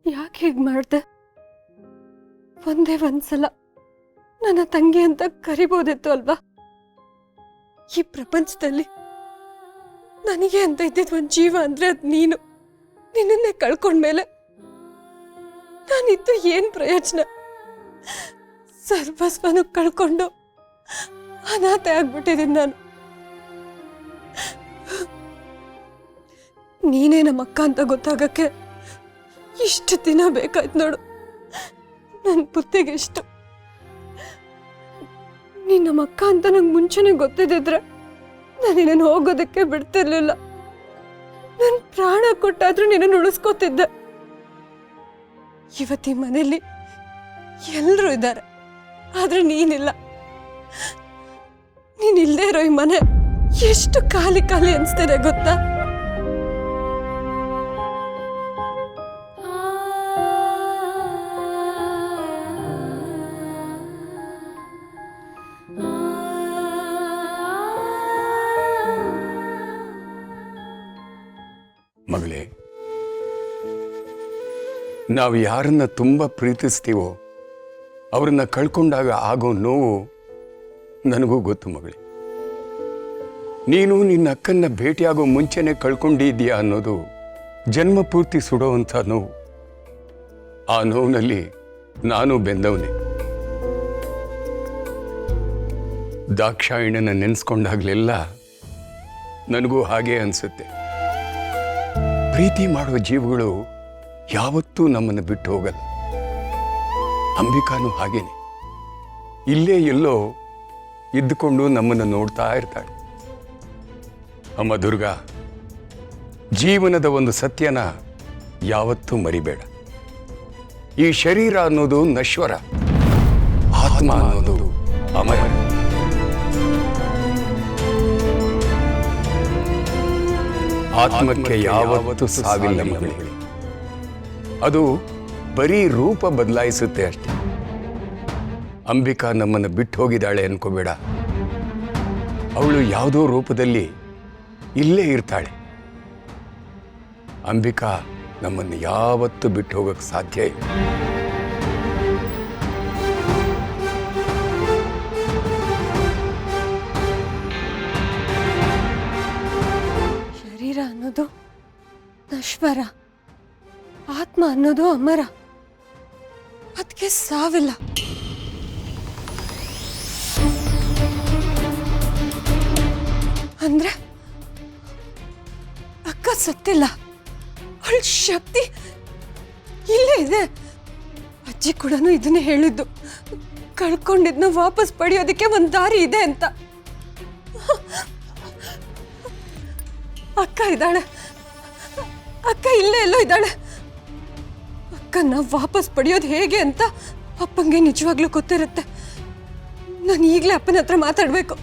ಯಾಕೆ ಹೀಗೆ ಮಾಡಿದೆ? ಒಂದೇ ಒಂದ್ಸಲ ನನ್ನ ತಂಗಿ ಅಂತ ಕರಿಬೋದಿತ್ತು ಅಲ್ವಾ? ಈ ಪ್ರಪಂಚದಲ್ಲಿ ನನಗೆ ಅಂತ ಇದ್ದಿದ್ದು ಒಂದು ಜೀವ ಅಂದ್ರೆ ಅದು ನೀನು. ನಿನ್ನನ್ನೇ ಕಳ್ಕೊಂಡ್ಮೇಲೆ ನಾನಿದ್ದು ಏನ್ ಪ್ರಯೋಜನ? ಸರ್ವಸ್ವನು ಕಳ್ಕೊಂಡು ಅನಾಥೆ ಆಗ್ಬಿಟ್ಟಿದ್ದೀನಿ ನಾನು. ನೀನೇ ನಮ್ಮ ಅಕ್ಕ ಅಂತ ಗೊತ್ತಾಗಕ್ಕೆ ಇಷ್ಟು ದಿನ ಬೇಕಾಯ್ತು ನೋಡು. ನನ್ನ ಬುದ್ಧಿಗೆ ಎಷ್ಟು ನೀನ್ ನಮ್ಮ ಅಕ್ಕ ಅಂತ ನಂಗೆ ಮುಂಚೆನೆ ಗೊತ್ತಿದ್ದಿದ್ರೆ ನಾನು ನಿನ್ನನ್ನು ಹೋಗೋದಕ್ಕೆ ಬಿಡ್ತಿರ್ಲಿಲ್ಲ. ನನ್ನ ಪ್ರಾಣ ಕೊಟ್ಟಾದ್ರೂ ನಿನ್ನನ್ನು ಉಳಿಸ್ಕೋತಿದ್ದೆ. ಇವತ್ತಿ ಮನೆಯಲ್ಲಿ ಎಲ್ಲರೂ ಇದ್ದಾರೆ, ಆದ್ರೆ ನೀನಿಲ್ಲ. ನೀನಿಲ್ಲದೆ ಇರೋ ಈ ಮನೆ ಎಷ್ಟು ಖಾಲಿ ಖಾಲಿ ಅನ್ಸ್ತಿದೆ ಗೊತ್ತಾ? ಮಗಳೇ, ನಾವು ಯಾರನ್ನ ತುಂಬ ಪ್ರೀತಿಸ್ತೀವೋ ಅವ್ರನ್ನ ಕಳ್ಕೊಂಡಾಗ ಆಗೋ ನೋವು ನನಗೂ ಗೊತ್ತು ಮಗಳೇ. ನೀನು ನಿನ್ನ ಅಕ್ಕನ್ನ ಭೇಟಿಯಾಗೋ ಮುಂಚೆನೆ ಕಳ್ಕೊಂಡಿದ್ದೀಯಾ ಅನ್ನೋದು ಜನ್ಮ ಪೂರ್ತಿ ಸುಡೋವಂಥ ನೋವು. ಆ ನೋವಿನಲ್ಲಿ ನಾನು ಬೆಂದವನೇ. ದಾಕ್ಷಾಯಿಣನ ನೆನೆಸ್ಕೊಂಡಾಗ್ಲೆಲ್ಲ ನನಗೂ ಹಾಗೆ ಅನ್ಸುತ್ತೆ. ಪ್ರೀತಿ ಮಾಡುವ ಜೀವಗಳು ಯಾವತ್ತೂ ನಮ್ಮನ್ನು ಬಿಟ್ಟು ಹೋಗಲ್ಲ. ಅಂಬಿಕಾನು ಹಾಗೇನೆ, ಇಲ್ಲೇ ಎಲ್ಲೋ ಇದ್ದುಕೊಂಡು ನಮ್ಮನ್ನು ನೋಡ್ತಾ ಇರ್ತಾಳೆ. ಅಮ್ಮ ದುರ್ಗಾ, ಜೀವನದ ಒಂದು ಸತ್ಯನ ಯಾವತ್ತೂ ಮರಿಬೇಡ. ಈ ಶರೀರ ಅನ್ನೋದು ನಶ್ವರ, ಆತ್ಮ ಅನ್ನೋದು ಅಮರ. ಆತ್ಮಕ್ಕೆ ಯಾವತ್ತೂ ಸಾವಿಲ್ಲ ಮಗಳೇ. ಅದು ಬರೀ ರೂಪ ಬದಲಾಯಿಸುತ್ತೆ ಅಷ್ಟೆ. ಅಂಬಿಕಾ ನಮ್ಮನ್ನು ಬಿಟ್ಟು ಹೋಗಿದ್ದಾಳೆ ಅನ್ಕೋಬೇಡ. ಅವಳು ಯಾವುದೋ ರೂಪದಲ್ಲಿ ಇಲ್ಲೇ ಇರ್ತಾಳೆ. ಅಂಬಿಕಾ ನಮ್ಮನ್ನು ಯಾವತ್ತೂ ಬಿಟ್ಟು ಹೋಗಕ್ಕೆ ಸಾಧ್ಯ ಇಲ್ಲ. ಶರೀರ ಅನ್ನೋದು ನಶ್ವರ, ಆತ್ಮ ಅನ್ನೋದು ಅಮರ. ಅದಕ್ಕೆ ಸಾವಿಲ್ಲ. ಅಂದ್ರೆ ಅಕ್ಕ ಸತ್ತಿಲ್ಲ, ಅವಳ ಶಕ್ತಿ ಇಲ್ಲೇ ಇದೆ. ಅಜ್ಜಿ ಕೂಡ ಇದನ್ನೇ ಹೇಳಿದ್ದು, ಕಳ್ಕೊಂಡಿದ್ನ ವಾಪಸ್ ಪಡೆಯೋದಕ್ಕೆ ಒಂದು ದಾರಿ ಇದೆ ಅಂತ. ಅಕ್ಕ ಇದ್ದಾಳೆ, ಅಕ್ಕ ಇಲ್ಲೇ ಎಲ್ಲೋ ಇದ್ದಾಳೆ. ಅಕ್ಕನ್ನ ವಾಪಸ್ ಪಡೆಯೋದು ಹೇಗೆ ಅಂತ ಅಪ್ಪಂಗೆ ನಿಜವಾಗ್ಲೂ ಗೊತ್ತಿರುತ್ತೆ. ನಾನು ಈಗಲೇ ಅಪ್ಪನ ಹತ್ರ ಮಾತಾಡಬೇಕು.